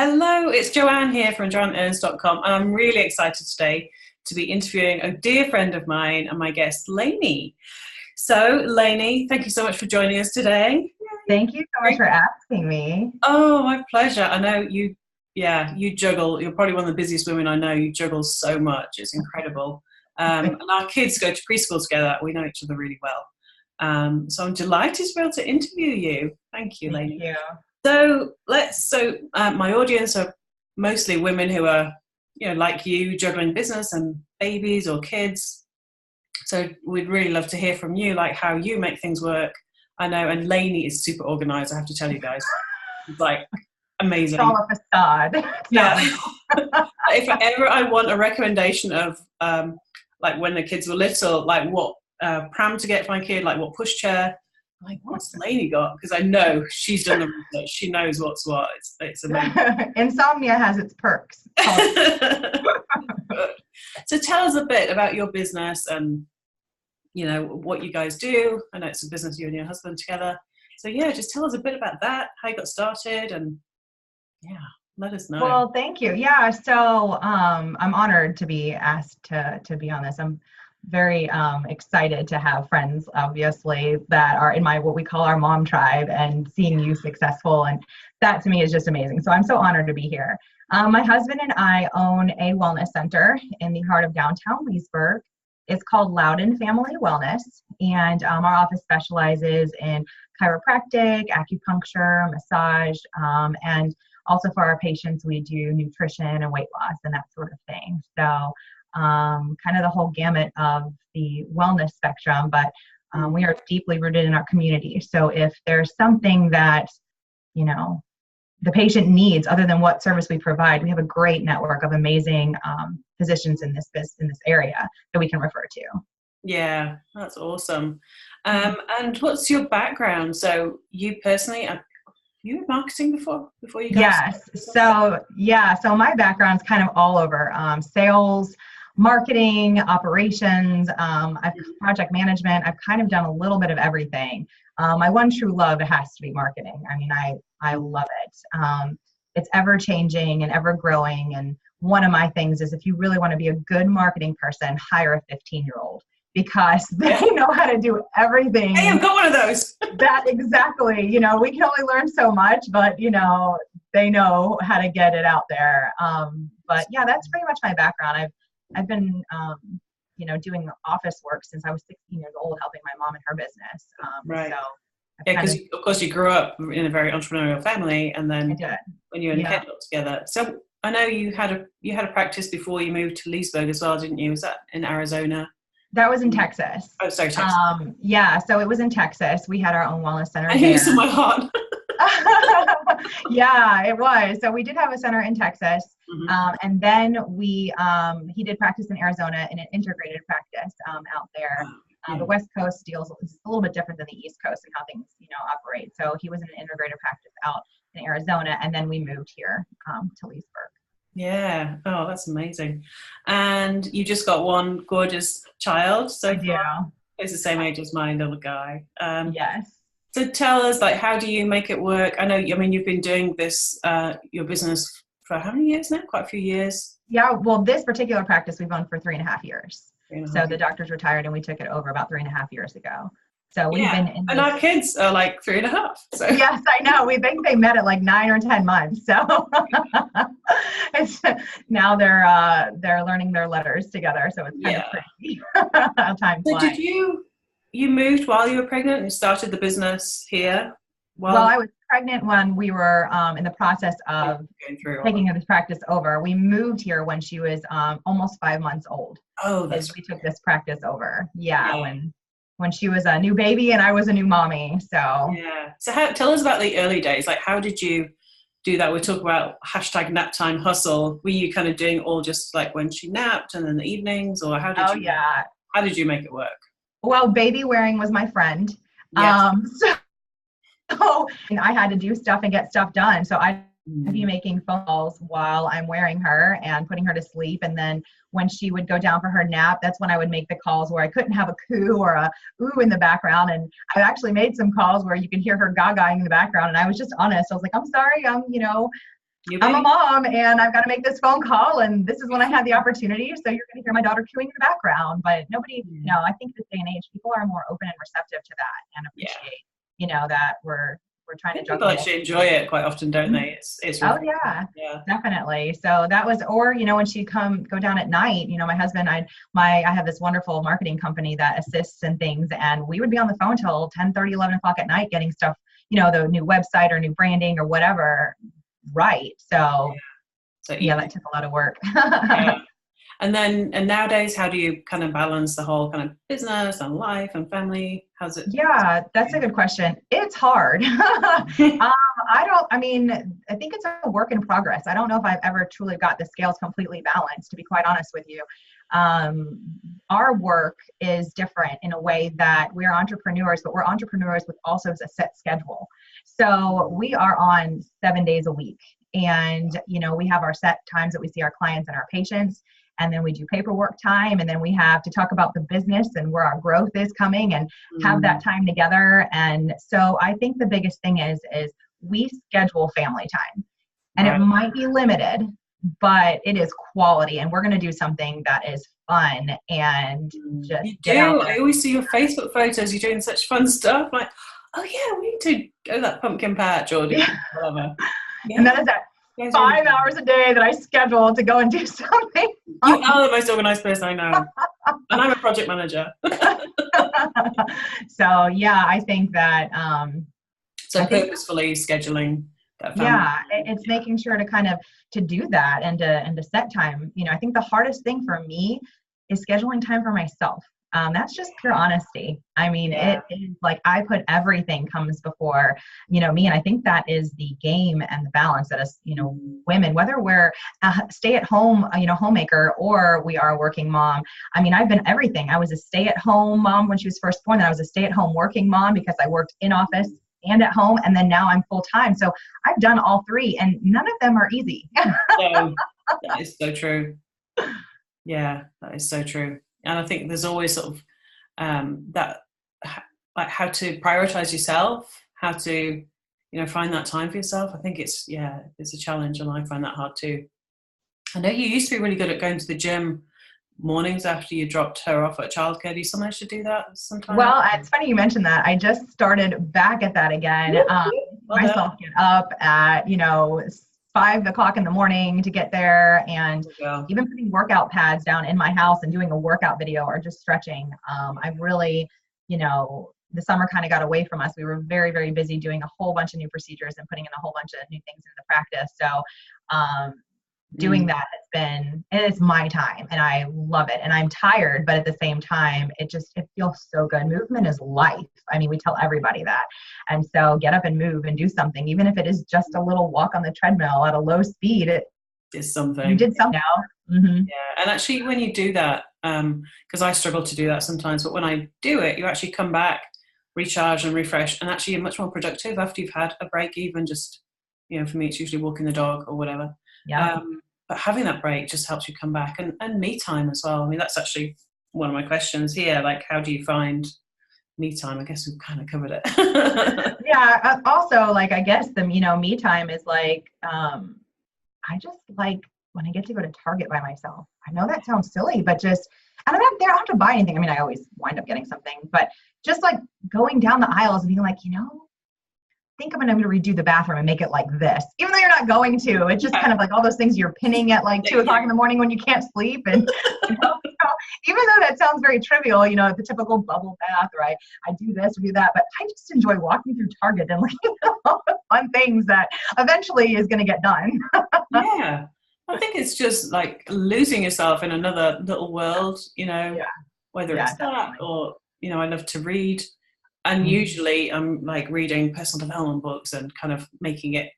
Hello, it's Joanne here from JoanneErnst.com, and I'm really excited today to be interviewing a dear friend of mine and my guest, Lainey. So, Lainey, thank you so much for joining us today. Thank you so much for asking me. Oh, my pleasure. I know you juggle. You're probably one of the busiest women I know. You juggle so much. It's incredible. And our kids go to preschool together. We know each other really well. So I'm delighted to be able to interview you. Thank you, Lainey. Thank you. My audience are mostly women who are, like you, juggling business and babies or kids. So we'd really love to hear from you, like how you make things work. I know, and Lainey is super organized, I have to tell you guys. It's like amazing. It's all a facade. Yeah. If ever I want a recommendation of like when the kids were little, like what pram to get for my kid, like what pushchair. Like, what's Lainey got? Because I know she's done the research. She knows what's what. It's amazing. Insomnia has its perks. So tell us a bit about your business and, what you guys do. I know it's a business you and your husband together. So, yeah, just tell us a bit about that, how you got started, and, let us know. Well, thank you. Yeah, so I'm honored to be asked to be on this. I'm very excited to have friends, obviously, that are in what we call our mom tribe, and seeing you successful. And that to me is just amazing. So I'm so honored to be here. My husband and I own a wellness center in the heart of downtown Leesburg. It's called Loudoun Family Wellness. And our office specializes in chiropractic, acupuncture, massage, and also for our patients, we do nutrition and weight loss and that sort of thing. So kind of the whole gamut of the wellness spectrum, but we are deeply rooted in our community. So if there's something that, the patient needs other than what service we provide, we have a great network of amazing physicians in this area that we can refer to. Yeah, that's awesome. And what's your background? So you personally, you were marketing before you guys? Yes. So my background's kind of all over sales, marketing, operations, I've project management. I've kind of done a little bit of everything. My one true love, it has to be marketing. I mean, I love it. It's ever changing and ever growing. And one of my things is if you really want to be a good marketing person, hire a 15-year-old because they know how to do everything. Hey, I've got one of those. That exactly. We can only learn so much, but they know how to get it out there. But yeah, that's pretty much my background. I've been, doing office work since I was 16 years old, helping my mom in her business. Right. So because of course you grew up in a very entrepreneurial family, and then when you and Ken got together. So I know you had a practice before you moved to Leesburg as well, didn't you? Was that in Arizona? That was in Texas. Oh, sorry, Texas. So it was in Texas. We had our own wellness center. I hear this in my heart. Yeah, it was. So we did have a center in Texas. Mm-hmm. And then he did practice in Arizona in an integrated practice out there. The West Coast deals is a little bit different than the East Coast and how things, operate. So he was in an integrated practice out in Arizona, and then we moved here to Leesburg. Yeah. Oh, that's amazing. And you just got one gorgeous child. So it's the same age as my little guy. Yes. So tell us, like, how do you make it work? You've been doing this, your business for how many years now? Quite a few years. Yeah. Well, this particular practice we've owned for 3.5 years. So the doctors retired and we took it over about 3.5 years ago. So we've been in and our kids are like 3.5. So yes, I know. We think they met at like 9 or 10 months. So now they're learning their letters together. So it's kind of crazy. Time flies. So did you moved while you were pregnant and started the business here? Well, I was pregnant when we were in the process of taking this practice over. We moved here when she was almost 5 months old. Oh, that's we took this practice over. Yeah. When she was a new baby and I was a new mommy. So tell us about the early days. Like, how did you do that? We talk about #Naptime hustle. Were you kind of doing all just like when she napped and then the evenings, or how did you make it work? Well, baby wearing was my friend. Yes. And I had to do stuff and get stuff done. So I'd be making phone calls while I'm wearing her and putting her to sleep. And then when she would go down for her nap, that's when I would make the calls where I couldn't have a coo or a ooh in the background. And I actually made some calls where you can hear her gaga in the background. And I was just honest. I was like, I'm sorry, I'm a mom and I've got to make this phone call and this is when I had the opportunity. So you're going to hear my daughter cooing in the background, but nobody, I think this day and age, people are more open and receptive to that and appreciate, that we're trying to juggle. People actually enjoy it quite often, don't they? It's oh yeah, definitely. So that was, or, when she'd go down at night, my husband, I have this wonderful marketing company that assists and things. And we would be on the phone till 10:30, 11 o'clock at night, getting stuff, the new website or new branding or whatever. Right. So that took a lot of work. And nowadays, how do you kind of balance the whole kind of business and life and family? How's it? Yeah, that's a good question. It's hard. I think it's a work in progress. I don't know if I've ever truly got the scales completely balanced, to be quite honest with you. Our work is different in a way that we're entrepreneurs, but we're entrepreneurs with also a set schedule. So we are on 7 days a week. And, we have our set times that we see our clients and our patients. And then we do paperwork time. And then we have to talk about the business and where our growth is coming and have that time together. And so I think the biggest thing is we schedule family time. And it might be limited, but it is quality. And we're going to do something that is fun and just you do. I always see your Facebook photos. You're doing such fun stuff. Like, oh yeah, we need to go to that pumpkin patch or do whatever. Yeah. And that is that 5 hours a day that I schedule to go and do something. You are the most organized person I know. And I'm a project manager. So yeah, I think that purposefully scheduling that family. Yeah, it's making sure to kind of to do that and to set time. I think the hardest thing for me is scheduling time for myself. That's just pure honesty. It is like I put everything comes before, me. And I think that is the game and the balance that us, women, whether we're a stay-at-home, homemaker or we are a working mom. I've been everything. I was a stay-at-home mom when she was first born. Then I was a stay-at-home working mom because I worked in office and at home. And then now I'm full-time. So I've done all three and none of them are easy. That is so true. Yeah, that is so true. And I think there's always sort of that, like how to prioritize yourself, how to, find that time for yourself. I think it's a challenge and I find that hard too. I know you used to be really good at going to the gym mornings after you dropped her off at childcare. Do you still manage to do that sometimes? Well, it's funny you mentioned that. I just started back at that again. Myself get up at, 5 o'clock in the morning to get there and even putting workout pads down in my house and doing a workout video or just stretching. I've really, the summer kind of got away from us. We were very, very busy doing a whole bunch of new procedures and putting in a whole bunch of new things into practice. So doing that it's my time and I love it and I'm tired, but at the same time, it feels so good. Movement is life. We tell everybody that. And so get up and move and do something, even if it is just a little walk on the treadmill at a low speed. It is something. You did something now. Mm-hmm. Yeah. And actually when you do that, because I struggle to do that sometimes, but when I do it, you actually come back, recharge and refresh, and actually you're much more productive after you've had a break, even just, for me, it's usually walking the dog or whatever. Yeah. But having that break just helps you come back and me time as well. That's actually one of my questions here. Like, how do you find me time? I guess we've kind of covered it. Yeah. Also, like, I guess the, me time is like, I just like when I get to go to Target by myself. I know that sounds silly, but just, and I'm not there. I don't have to buy anything. I always wind up getting something, but just like going down the aisles and being like, think I'm going to redo the bathroom and make it like this, even though you're not going to. It's just kind of like all those things you're pinning at like 2 o'clock in the morning when you can't sleep. And even though that sounds very trivial, the typical bubble bath, right? I do this or do that, but I just enjoy walking through Target and looking at all the fun things that eventually is going to get done. Yeah. I think it's just like losing yourself in another little world, whether it's that or, I love to read. And usually I'm like reading personal development books and kind of making it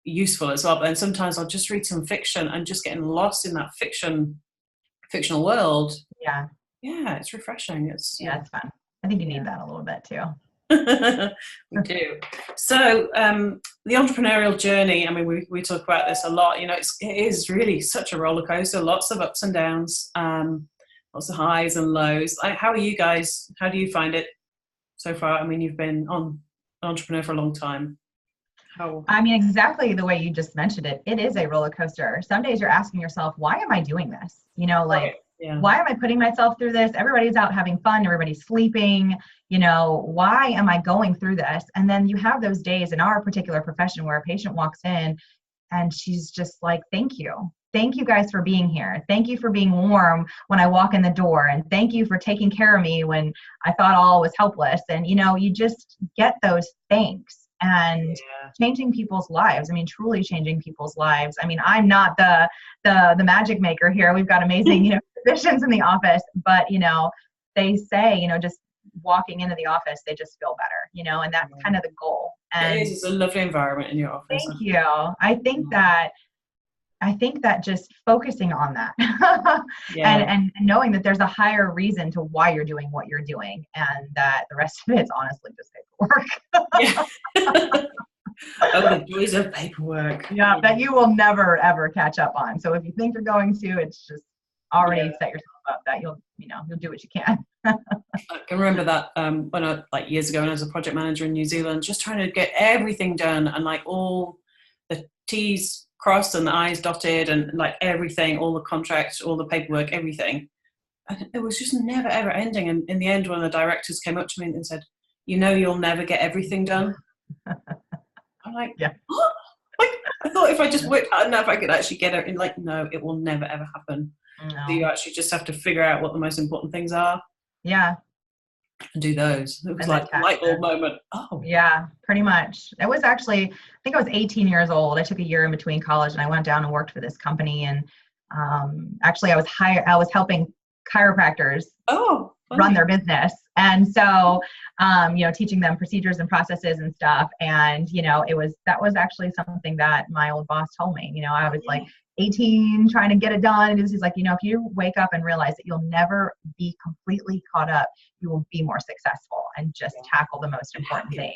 useful as well. But then sometimes I'll just read some fiction and just getting lost in that fictional world. Yeah. Yeah, it's refreshing. It's fun. I think you need that a little bit too. We do. So the entrepreneurial journey, we talk about this a lot. It is really such a roller coaster, lots of ups and downs, lots of highs and lows. How are you guys? How do you find it so far? You've been an entrepreneur for a long time. How? I mean, exactly the way you just mentioned it. It is a roller coaster. Some days you're asking yourself, why am I doing this? Right. Like, Yeah. why am I putting myself through this? Everybody's out having fun. Everybody's sleeping. Why am I going through this? And then you have those days in our particular profession where a patient walks in and she's just like, thank you. Thank you guys for being here. Thank you for being warm when I walk in the door. And thank you for taking care of me when I thought all was helpless. And, you just get those thanks and changing people's lives. I mean, truly changing people's lives. I mean, I'm not the magic maker here. We've got amazing, physicians in the office, but, they say, just walking into the office, they just feel better, and that's kind of the goal. And it is. It's a lovely environment in your office. thank you. I think that just focusing on that and knowing that there's a higher reason to why you're doing what you're doing, and that the rest of it's honestly just paperwork. Oh, the joys of paperwork. Yeah, that you will never ever catch up on. So if you think you're going to, it's just already set yourself up that you'll do what you can. I can remember that when I years ago when I was a project manager in New Zealand, just trying to get everything done and all the T's crossed and the I's dotted and everything, all the contracts, all the paperwork, everything. And it was just never ever ending. And in the end, one of the directors came up to me and said, you'll never get everything done. I'm like, what? I thought if I just worked hard enough, I could actually get it. And no, it will never ever happen. No. So you actually just have to figure out what the most important things are. Yeah. And do those. It was like a light bulb moment. Oh. Yeah, pretty much. It was actually, I think I was 18 years old. I took a year in between college and I went down and worked for this company. And actually I was helping chiropractors run their business. And so, teaching them procedures and processes and stuff. And, that was actually something that my old boss told me. I was 18 trying to get it done. And he's like, if you wake up and realize that you'll never be completely caught up, you will be more successful and just tackle the most important thing.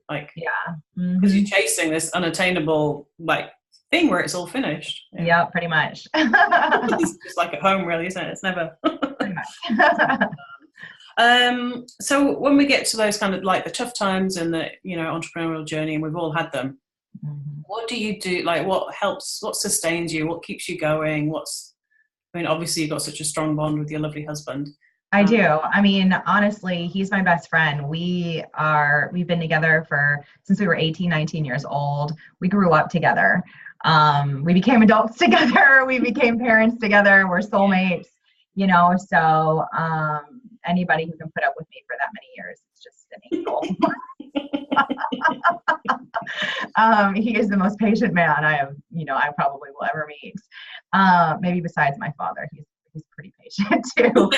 Because you're chasing this unattainable thing where it's all finished. Yeah, pretty much. It's just like at home, really, isn't it? It's never. Pretty much. So when we get to those kind of the tough times and the entrepreneurial journey, and we've all had them, what do you do? What helps? What sustains you? What keeps you going? Obviously you've got such a strong bond with your lovely husband. I do. I mean, honestly, he's my best friend. We've been together since we were 18, 19 years old. We grew up together. We became adults together. We became parents together. We're soulmates, so anybody who can put up with me for that many years is just an angel. He is the most patient man I probably will ever meet. Maybe besides my father, he's pretty patient too.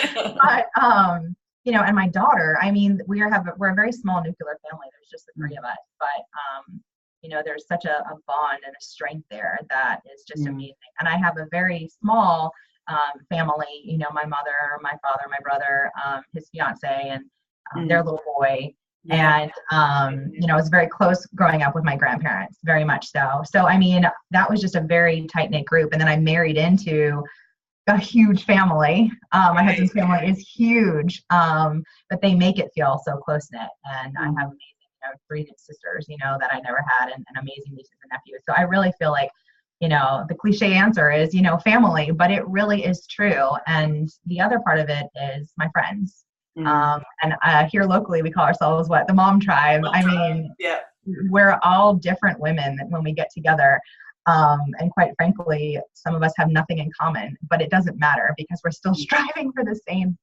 But and my daughter, I mean, we're a very small nuclear family. There's just the three of us, but there's such a bond and a strength there that is just amazing. And I have a very small family, my mother, my father, my brother, his fiance, and their little boy. And, I was very close growing up with my grandparents, very much so. So, I mean, that was just a very tight-knit group. And then I married into a huge family. My husband's family is huge, but they make it feel so close-knit. And I have amazing, 3 sisters, that I never had, and amazing nieces and nephews. So I really feel like, the cliche answer is, family, but it really is true. And the other part of it is my friends. And here locally, we call ourselves the mom tribe. We're all different women when we get together. And quite frankly, some of us have nothing in common, but it doesn't matter because we're still striving for the same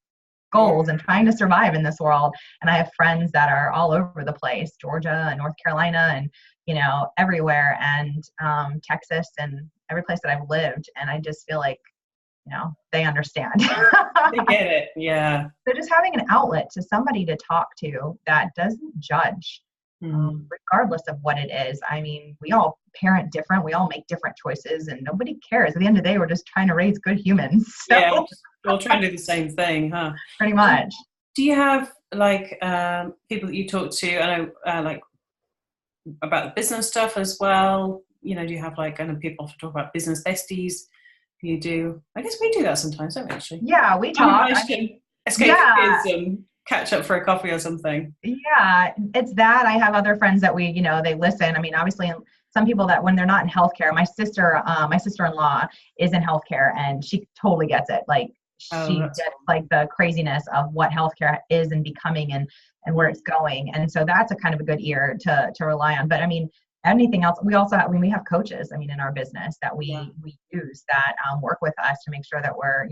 goals and trying to survive in this world. And I have friends that are all over the place, Georgia and North Carolina and, everywhere, and Texas and every place that I've lived. And I just feel like, they understand. They get it. Yeah. So just having an outlet to somebody to talk to that doesn't judge, regardless of what it is. I mean, we all parent different. We all make different choices and nobody cares. At the end of the day, we're just trying to raise good humans. So. Yeah. We're all trying to do the same thing, huh? Pretty much. Do you have people that you talk to, I know, about the business stuff as well? Do you have people often talk about business besties? You do. I guess we do that sometimes, don't we, actually? Yeah, we talk. Escape the kids and catch up for a coffee or something. Yeah, it's that. I have other friends that we, they listen. I mean, obviously, some people that when they're not in healthcare, my sister-in-law is in healthcare, and she totally gets it. Like Oh, she that's gets cool. like the craziness of what healthcare is and becoming, and where it's going. And so that's a kind of a good ear to rely on. But I mean, anything else, we also have, we have coaches, I mean, in our business that Yeah. we use that work with us to make sure that we're,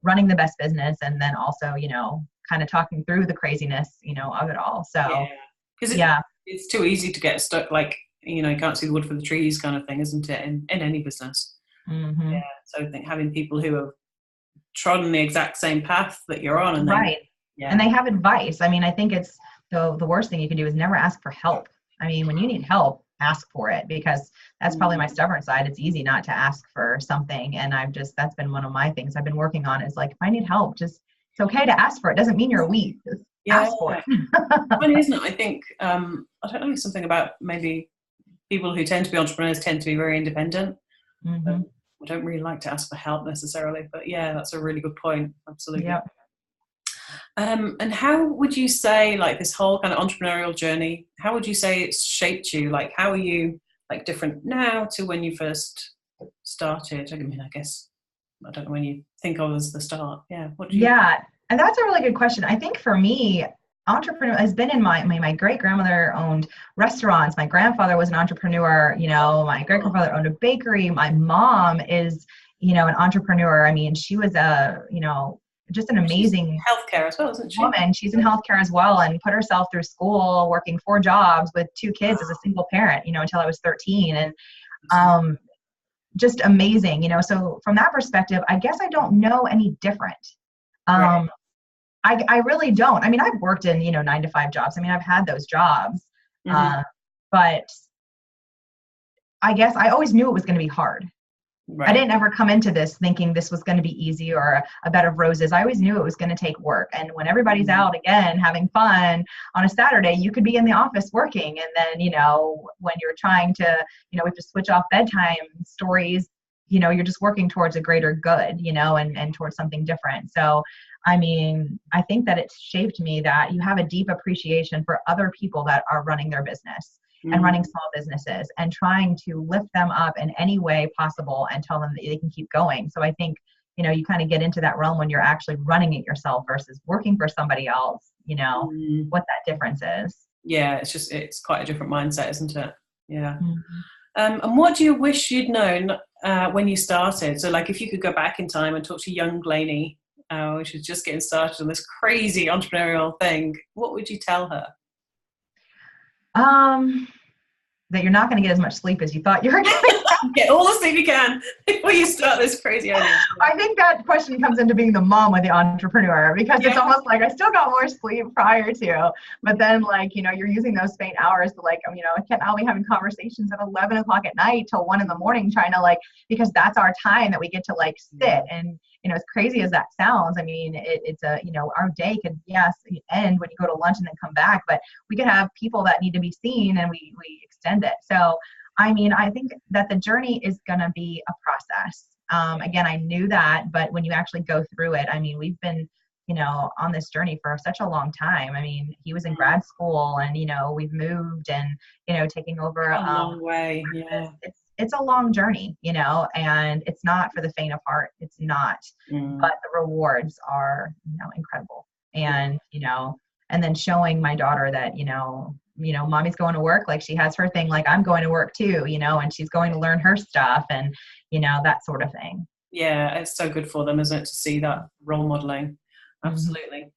running the best business, and then also, kind of talking through the craziness, of it all. Yeah. So Because yeah. it's too easy to get stuck, like, you can't see the wood for the trees kind of thing, isn't it? In any business. Yeah. Hmm. So I think having people who have trodden the exact same path that you're on, and then, Right. And yeah. they have advice. I mean, I think it's the worst thing you can do is never ask for help. I mean, when you need help, ask for it, because that's probably my Mm. stubborn side. It's easy not to ask for something. And that's been one of my things I've been working on, is like, if I need help, just, it's okay to ask for it. Doesn't mean you're weak. Just Yeah. ask for it. Funny, isn't it? I think, I don't know, something about maybe people who tend to be entrepreneurs tend to be very independent. Hmm. I don't really like to ask for help necessarily, but yeah, that's a really good point. Absolutely. Yep. And how would you say, like, this whole kind of entrepreneurial journey, how would you say it's shaped you? Like, how are you, like, different now to when you first started? I mean, I guess, I don't know, when you think of as the start. Yeah. What do you? Yeah, and that's a really good question. I think for me, entrepreneur has been in my great grandmother owned restaurants. My grandfather was an entrepreneur. My great Oh, grandfather owned a bakery. My mom is, an entrepreneur. I mean, she was just an she's amazing healthcare as well, isn't she? woman. She's in healthcare as well, and put herself through school, working 4 jobs with 2 kids as a single parent, until I was 13. And um, just amazing, So from that perspective, I guess I don't know any different. Right. Um, I really don't. I mean, I've worked in, 9 to 5 jobs. I mean, I've had those jobs. Mm-hmm. Uh, but I guess I always knew it was going to be hard. I Right. didn't ever come into this thinking this was going to be easy or a bed of roses. I always knew it was going to take work. And when everybody's Mm. out again having fun on a Saturday, you could be in the office working. And then, when you're trying to, we have to switch off bedtime stories, you're just working towards a greater good, and towards something different. So, I mean, I think that it's shaped me that you have a deep appreciation for other people that are running their business and Mm. running small businesses and trying to lift them up in any way possible and tell them that they can keep going. So I think, you kind of get into that realm when you're actually running it yourself versus working for somebody else, Mm. what that difference is. Yeah, it's quite a different mindset, isn't it? Yeah. Mhm. And what do you wish you'd known when you started? So, like, if you could go back in time and talk to young Blaney, which was just getting started on this crazy entrepreneurial thing, what would you tell her? Um, that you're not going to get as much sleep as you thought you were going. Get all the sleep you can before you start this crazy idea. I think that question comes into being the mom of the entrepreneur, because it's Yeah. almost like I still got more sleep prior to, but then like, you're using those faint hours to like, I'll be having conversations at 11 o'clock at night till 1 in the morning, trying to like, because that's our time that we get to like sit. And, as crazy as that sounds, I mean, it's our day could, yes, end when you go to lunch and then come back, but we could have people that need to be seen and we extend it. So, I mean, I think that the journey is going to be a process. Again, I knew that, but when you actually go through it, I mean, we've been, on this journey for such a long time. I mean, he was in grad school and, we've moved and, taking over. A long way. Yeah. It's a long journey, and it's not for the faint of heart. It's not, Mm. but the rewards are, incredible. And, and then showing my daughter that, mommy's going to work, like she has her thing, like I'm going to work too, and she's going to learn her stuff and, that sort of thing. Yeah, it's so good for them, isn't it, to see that role modeling? Mhm. Absolutely.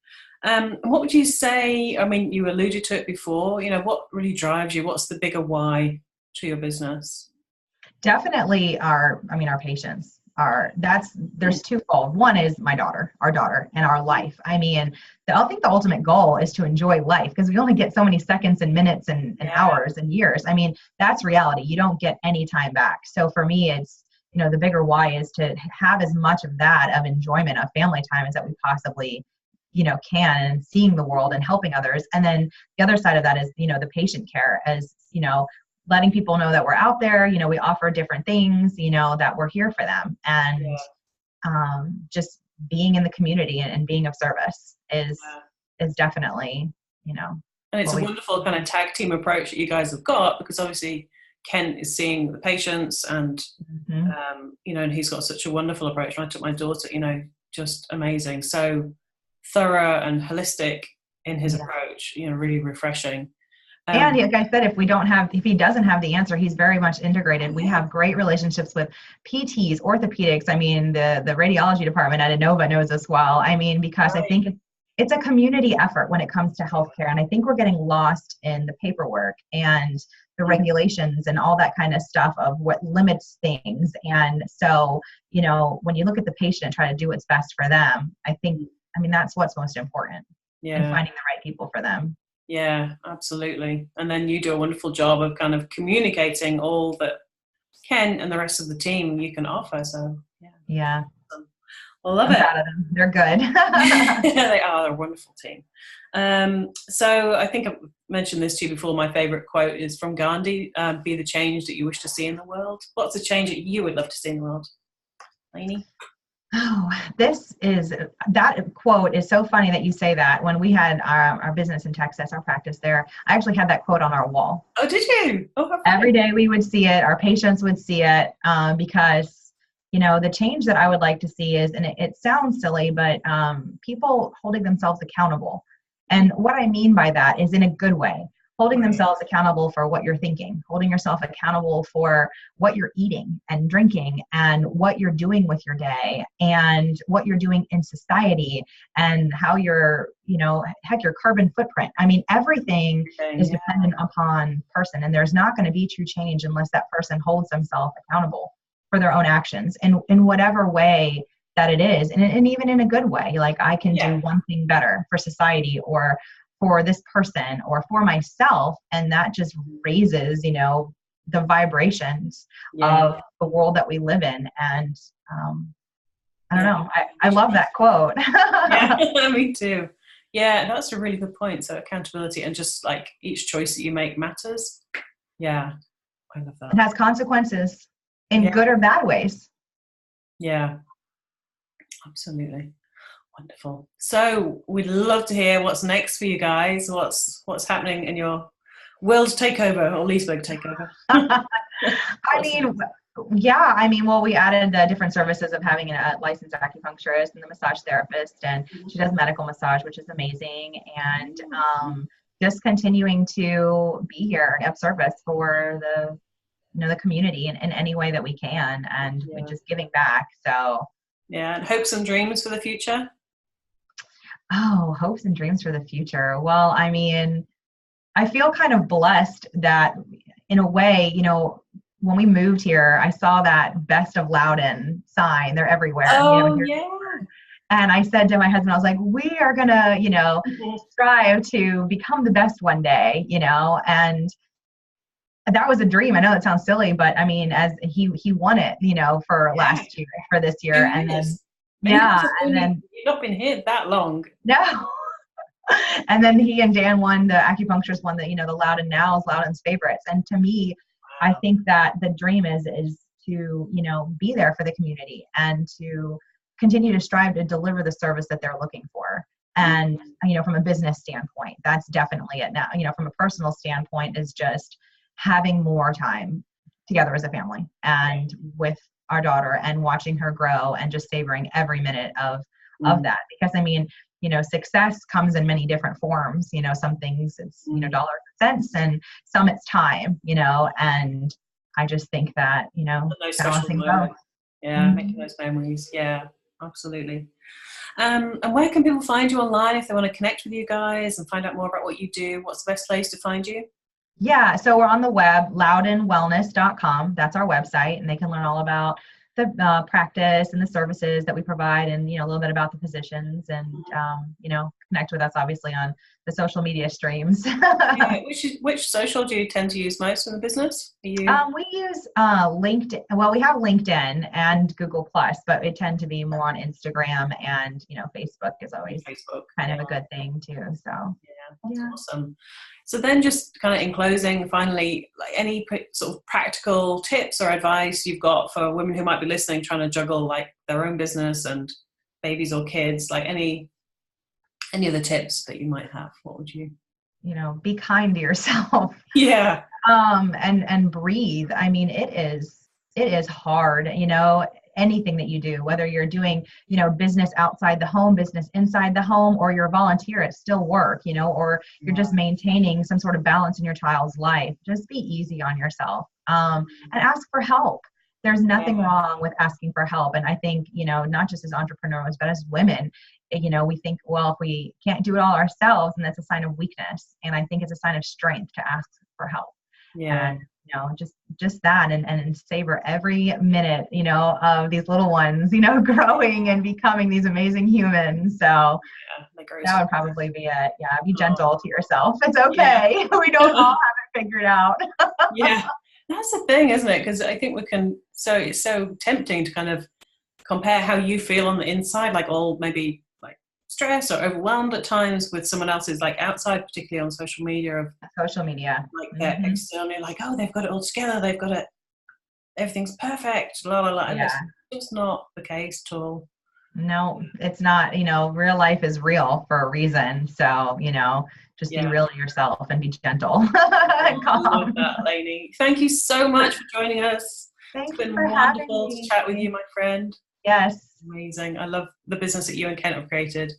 What would you say? I mean, you alluded to it before. What really drives you? What's the bigger why to your business? Definitely our patients there's twofold. One is our daughter and our life. I mean, I think the ultimate goal is to enjoy life, because we only get so many seconds and minutes and Yeah. hours and years. I mean, that's reality. You don't get any time back. So for me, it's, the bigger why is to have as much of that of enjoyment of family time as that we possibly, can, and seeing the world and helping others. And then the other side of that is, the patient care, as, letting people know that we're out there, we offer different things, that we're here for them. And Yeah. just being in the community and being of service is, is definitely, you know, and it's what a we wonderful kind of tag team approach that you guys have got, because obviously Ken is seeing the patients and, you know, and he's got such a wonderful approach. When I took my daughter, you know, just amazing. So thorough and holistic in his approach, you know, really refreshing. And like I said, if he doesn't have the answer, he's very much integrated. We have great relationships with PTs, orthopedics. I mean, the radiology department at Inova knows us well. I mean, because I think it's a community effort when it comes to healthcare. And I think we're getting lost in the paperwork and the regulations and all that kind of stuff of what limits things. And so, you know, when you look at the patient and try to do what's best for them, I mean, that's what's most important. And finding the right people for them. Yeah, absolutely. And then you do a wonderful job of kind of communicating all that Ken and the rest of the team you can offer. So yeah. I love it. Proud of them. They're good. They are. They're a wonderful team. So I think I've mentioned this to you before. My favorite quote is from Gandhi: "Be the change that you wish to see in the world." What's the change that you would love to see in the world, Lainey? Oh, that quote is so funny that you say that. When we had our business in Texas, our practice there, I actually had that quote on our wall. Oh, did you? Oh, every day we would see it. Our patients would see it, because, you know, the change that I would like to see is, and it sounds silly, but people holding themselves accountable. And what I mean by that is in a good way. Holding themselves accountable for what you're thinking, holding yourself accountable for what you're eating and drinking and what you're doing with your day and what you're doing in society and how your, you know, your carbon footprint. I mean, everything is dependent upon person, and there's not going to be true change unless that person holds themselves accountable for their own actions in whatever way that it is. And even in a good way, like I can do one thing better for society or for this person or for myself, and that just raises, you know, the vibrations of the world that we live in. And I don't know, I love that quote. Me too. Yeah, that's a really good point. So accountability and just like each choice that you make matters. Yeah, I love that. It has consequences in good or bad ways. Yeah, absolutely. Wonderful. So we'd love to hear what's next for you guys. What's happening in your world takeover or Leesburg takeover? I mean, well, we added the different services of having a licensed acupuncturist and the massage therapist, and she does medical massage, which is amazing. And just continuing to be here of service for the, you know, the community in any way that we can, and just giving back. So and hopes and dreams for the future. Oh, hopes and dreams for the future. Well, I mean, I feel kind of blessed that in a way, you know, when we moved here, I saw that Best of Loudoun sign. They're everywhere. Oh, you know, and I said to my husband, I was like, we are going to, you know, strive to become the best one day, you know, and that was a dream. I know that sounds silly, but I mean, as he won it, you know, for last year, for this year. And then, and then you've not been here that long. No. And then he and Dan won, the acupuncturist won the, you know, the Loudoun Now is Loudoun's favorites. And to me, I think that the dream is to, you know, be there for the community and to continue to strive to deliver the service that they're looking for. And, you know, from a business standpoint, that's definitely it now. You know, from a personal standpoint is just having more time together as a family and with our daughter and watching her grow and just savoring every minute of that. Because I mean, you know, success comes in many different forms. You know, some things it's, you know, dollars and cents, and some it's time, you know, and I just think that, you know, balancing both. Making those memories. Yeah, absolutely. And where can people find you online if they want to connect with you guys and find out more about what you do? What's the best place to find you? Yeah, so we're on the web, loudounwellness.com. That's our website, and they can learn all about the practice and the services that we provide, and, you know, a little bit about the positions, and you know, connect with us obviously on the social media streams. Which social do you tend to use most in the business? We use LinkedIn. Well, we have LinkedIn and Google Plus, but we tend to be more on Instagram, and, you know, Facebook is always kind of a good thing too. So that's awesome. So then, just kind of in closing, finally, like any sort of practical tips or advice you've got for women who might be listening, trying to juggle like their own business and babies or kids, like any Yeah. other tips that you might have? What would you? Be kind to yourself. Yeah. And breathe. I mean, it is hard, anything that you do, whether you're doing, business outside the home, business inside the home, or you're a volunteer, it's still work, or you're just maintaining some sort of balance in your child's life. Just be easy on yourself. And ask for help. There's nothing wrong with asking for help. And I think, not just as entrepreneurs, but as women, we think, well, if we can't do it all ourselves, and that's a sign of weakness. And I think it's a sign of strength to ask for help. Yeah. And just that, and savor every minute, of these little ones, growing and becoming these amazing humans. So that would probably be it. Yeah, be gentle to yourself. It's okay. Yeah. We don't all have it figured out. Yeah, that's the thing, isn't it? Because I think it's so tempting to kind of compare how you feel on the inside, like all maybe like stressed or overwhelmed at times, with someone else's like outside, particularly on social media. Like they're externally like, oh, they've got it all together, they've got it, everything's perfect, la la la. And it's just not the case at all. No, it's not. Real life is real for a reason. So, just be real to yourself and be gentle. And calm. I love that, Lainey. Thank you so much for joining us. It's been wonderful to chat with you, my friend. Yes. Amazing. I love the business that you and Kent have created.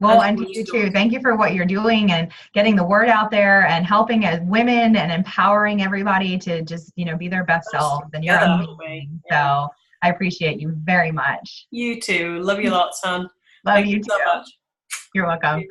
Well, and to you too. Thank you for what you're doing and getting the word out there and helping as women and empowering everybody to just, be their best selves. And you're amazing. So I appreciate you very much. You too. Love you lots, hon. Love you too. So much. You're welcome.